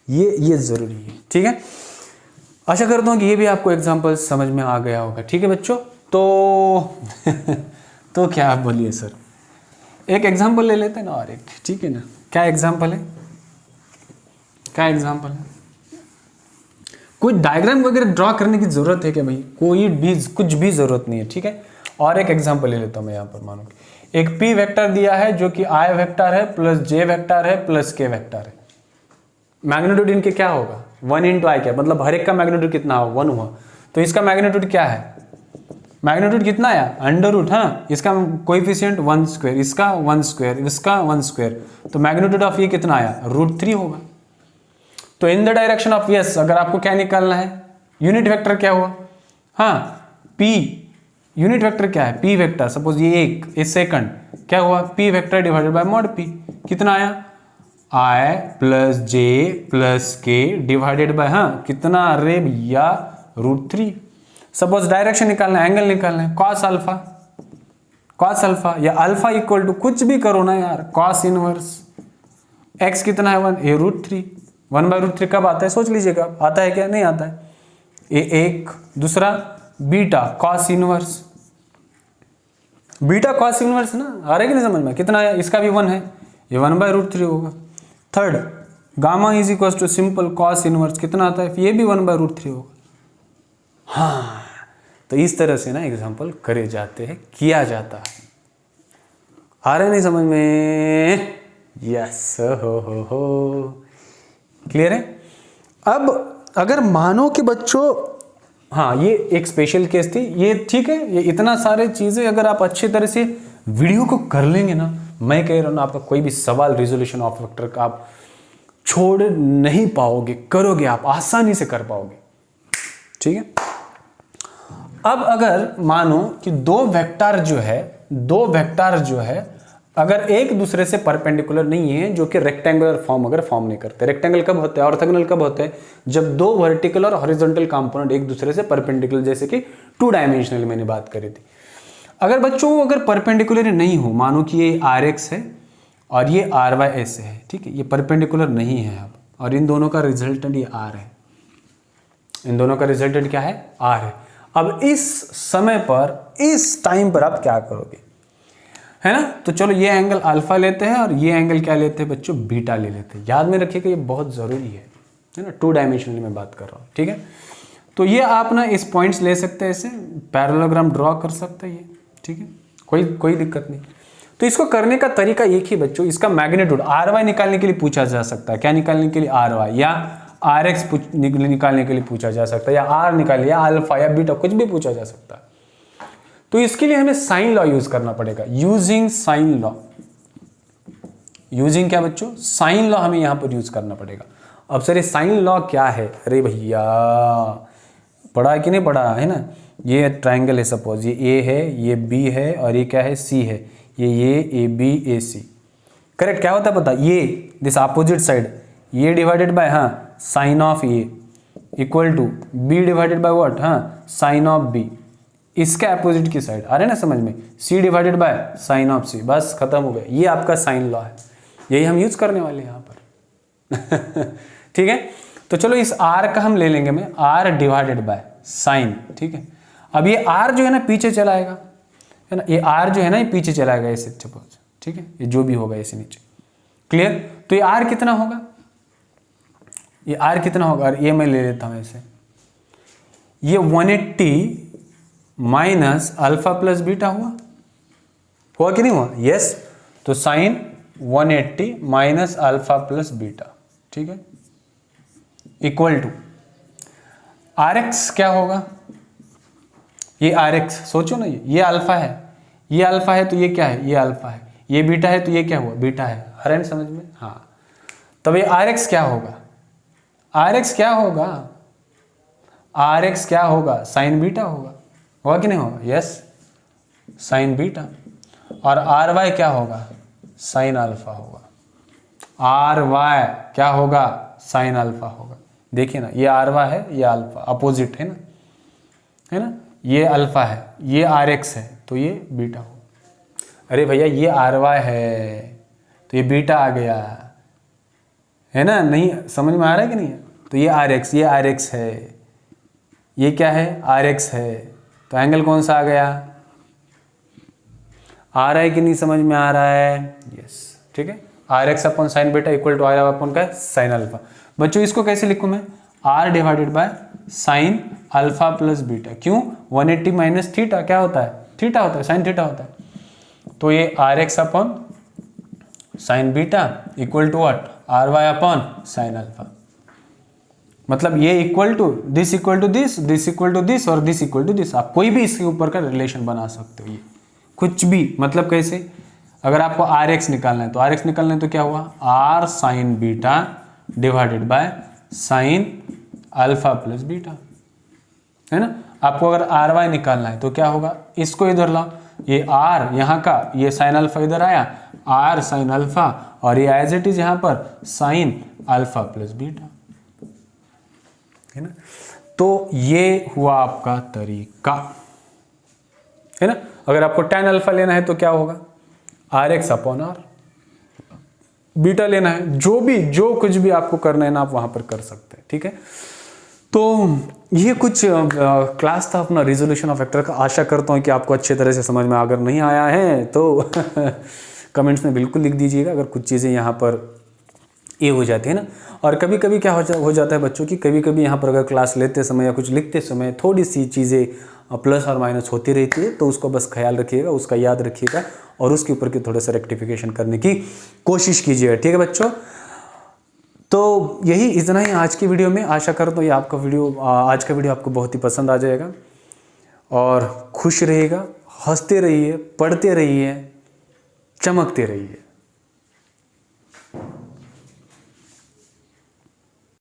ये जरूरी है, ठीक है। आशा करता हूँ कि ये भी आपको एग्जांपल समझ में आ गया होगा, ठीक है बच्चों। तो क्या आप बोलिए सर, एक एग्जांपल ले लेते हैं ना, और एक, ठीक है ना। क्या एग्जांपल है? क्या एग्जांपल है? कोई डायग्राम वगैरह ड्रॉ करने की जरूरत है क्या भाई? कुछ भी जरूरत नहीं है, ठीक है। और एक एग्जांपल ले लेता हूं मैं यहाँ पर। मानो एक p वेक्टर दिया है जो कि i वेक्टर है प्लस j वेक्टर है प्लस k वेक्टर है। मैग्नीट्यूड इनके क्या होगा? 1 × i क्या, मतलब हर एक का मैग्नीट्यूड कितना हुआ? 1 हुआ। तो इसका मैग्नीट्यूड क्या है? मैग्नीट्यूड कितना आया? अंडर रूट, हाँ, इसका कोएफिशिएंट 1 स्क्वायर, इसका 1 स्क्वायर, इसका 1 स्क्वायर। तो मैग्नीट्यूड ऑफ ये कितना आया? √3 होगा। तो इन द डायरेक्शन ऑफ यस, अगर आपको क्या निकालना है? यूनिट वेक्टर क्या हुआ? हाँ, पी यूनिट वेक्टर क्या है, पी वेक्टर, सपोज ये एक सेकंड, क्या हुआ, P vector divided by mod P, कितना आया, आई प्लस जे प्लस के डिवाइडेड बाय, हाँ कितना, अरे भैया √3। सपोज डायरेक्शन निकालना है, एंगल निकालना है, कॉस अल्फा या अल्फा इक्वल टू कुछ भी करो ना यार, कॉस इनवर्स एक्स कितना है 1, ये √3, 1/√3 कब आता है सोच लीजिएगा, आता है क्या, नहीं आता है, ये एक। दूसरा beta cos inverse, beta cos inverse ना, आ रहा है कि नहीं समझ में, कितना आया, इसका भी 1 है, ये 1/√3 होगा। Third gamma is equal to simple cos inverse, कितना आता है, ये भी 1/√3 होगा। हाँ, तो इस तरह से ना एग्जाम्पल करे जाते हैं, किया जाता है। आ रहे नहीं समझ में, यस हो क्लियर है। अब अगर मानो कि बच्चों, हाँ ये एक स्पेशल केस थी, ये ठीक है, ये इतना सारे चीजें अगर आप अच्छी तरह से वीडियो को कर लेंगे ना, मैं कह रहा हूँ ना, आपका कोई भी सवाल रिजोल्यूशन ऑफ वेक्टर का आप छोड़ नहीं पाओगे, करोगे आप, आसानी से कर पाओगे, ठीक है। अब अगर मानो कि दो वेक्टर जो है अगर एक दूसरे से परपेंडिकुलर नहीं है, जो कि रेक्टेंगुलर फॉर्म अगर फॉर्म नहीं करते, रेक्टेंगल कब होते हैं, ऑर्थोगोनल कब होते हैं, जब दो वर्टिकल और हॉरिजॉन्टल कंपोनेंट एक दूसरे से परपेंडिकुलर, जैसे कि 2 डायमेंशनल मैंने बात करी थी। अगर बच्चों अगर परपेंडिकुलर नहीं हो, मानो कि ये RX है और ये RYS है, ठीक है, ये परपेंडिकुलर नहीं है अब, और इन दोनों का रिजल्टेंट ये R है, इन दोनों का रिजल्टेंट क्या है, R है। अब इस समय पर, इस टाइम पर आप क्या करोगे, है ना। तो चलो ये एंगल अल्फा लेते हैं और ये एंगल क्या लेते हैं बच्चों, बीटा ले लेते हैं। याद में रखिएगा ये बहुत ज़रूरी है ना, 2 डायमेंशनली में बात कर रहा हूँ, ठीक है। तो ये आप ना इस पॉइंट्स ले सकते हैं, ऐसे पैरेललोग्राम ड्रॉ कर सकते हैं ये, ठीक है, कोई दिक्कत नहीं। तो इसको करने का तरीका एक ही बच्चों, इसका मैग्नीट्यूड RY निकालने के लिए पूछा जा सकता है, क्या निकालने के लिए, RY, या RX निकालने के लिए पूछा जा सकता है, या R निकालिए, या अल्फा या बीटा, कुछ भी पूछा जा सकता है। तो इसके लिए हमें साइन लॉ यूज करना पड़ेगा, यूजिंग साइन लॉ, यूजिंग क्या बच्चों, साइन लॉ हमें यहां पर यूज करना पड़ेगा। अब सर ये साइन लॉ क्या है, अरे भैया पढ़ा है कि नहीं पढ़ा है ना। ये ट्राइंगल है, सपोज ये ए है, ये बी है, और ये क्या है, सी है, ये A B A C, correct. क्या होता है पता, ये दिस अपोजिट साइड, ये डिवाइडेड बाय, हाँ sine of A equal to B divided by what, हाँ साइन ऑफ बी, इसके अपोजिट की साइड, आ रहे ना समझ में, C divided by sine of C, बस खत्म हो गया। ये आपका साइन लॉ है, यही हम यूज करने वाले हैं यहाँ पर ठीक है। तो चलो इस r का हम ले लेंगे में r डिवाइडेड बाय साइन, ठीक है। अब ये r जो है ना पीछे चलाएगा, है ना, ये r जो है ना ये पीछे चलाएगा ऐसे, सपोज, ठीक है, ये जो भी होगा ऐसे नीचे, क्लियर। तो ये r कितना होगा, ये r कितना होगा, और ये मैं ले लेता हूँ ऐसे, ये 180 माइनस अल्फा प्लस बीटा हुआ कि नहीं हुआ, यस। तो sine 180 minus alpha plus beta, ठीक है, इक्वल टू RX क्या होगा, ये RX सोचो ना, ये अल्फा है, ये अल्फा है तो ये क्या है, ये अल्फा है, ये बीटा है तो ये क्या हुआ, बीटा है, आ रहा है समझ में, हाँ। तब ये RX क्या होगा, RX क्या होगा, RX क्या होगा, साइन बीटा होगा कि नहीं होगा, यस साइन बीटा। और RY क्या होगा, साइन अल्फा होगा, RY क्या होगा, साइन अल्फा होगा। देखिए ना, ये RY है, ये अल्फा, अपोजिट है ना, ये अल्फा है, ये RX है, तो ये बीटा होगा। अरे भैया ये RY है तो ये बीटा आ गया, है ना, नहीं समझ में आ रहा है कि नहीं, तो ये RX, ये RX है, ये क्या है, RX है, तो एंगल कौन सा आ गया, आ रहा है कि नहीं समझ में आ रहा है, यस, ठीक है। RX upon sine beta equal to RY upon का साइन अल्फा। बच्चों इसको कैसे लिखूं मैं, R divided by sine alpha plus beta, क्यों, 180 माइनस थीटा क्या होता है, थीटा होता है, साइन थीटा होता है। तो ये RX upon sine beta equal to what, RY upon sine alpha. मतलब ये equal to this equal to this, this equal to this, और दिस इक्वल टू दिस। आप कोई भी इसके ऊपर का रिलेशन बना सकते हो, ये कुछ भी, मतलब कैसे, अगर आपको RX निकालना है तो RX निकालना है तो क्या हुआ, R sign beta divided by sine alpha plus beta, है ना। आपको अगर आर वाई निकालना है तो क्या होगा, इसको इधर लाओ, ये आर यहाँ का, ये साइन अल्फा इधर आया, आर साइन अल्फा, और ये एज इट इज यहाँ पर साइन अल्फा प्लस बीटा, है ना। तो ये हुआ आपका तरीका, है ना। अगर आपको tan अल्फा लेना है तो क्या होगा, R X upon R, beta लेना है, जो कुछ भी आपको करना है ना, आप वहां पर कर सकते हैं, ठीक है। तो ये कुछ क्लास था अपना रिजोल्यूशन ऑफ वेक्टर का। आशा करता हूँ कि आपको अच्छे तरह से समझ में अगर नहीं आया है तो कमेंट्स में बिल्कुल लिख दीजिएगा अगर कुछ चीज़ें यहाँ पर ये हो जाती है ना। और कभी कभी क्या हो जाता है बच्चों की, कभी कभी यहाँ पर अगर क्लास लेते समय या कुछ लिखते समय थोड़ी सी चीज़ें प्लस और माइनस होती रहती है, तो उसको बस ख्याल रखिएगा, उसका याद रखिएगा और उसके ऊपर की थोड़ा सा रेक्टिफिकेशन करने की कोशिश कीजिएगा, ठीक है बच्चों। तो यही इतना ही आज की वीडियो में। आशा करता हूँ ये आपका आज का वीडियो आपको बहुत ही पसंद आ जाएगा और खुश रहिएगा, हंसते रहिए, पढ़ते रहिए, चमकते रहिए।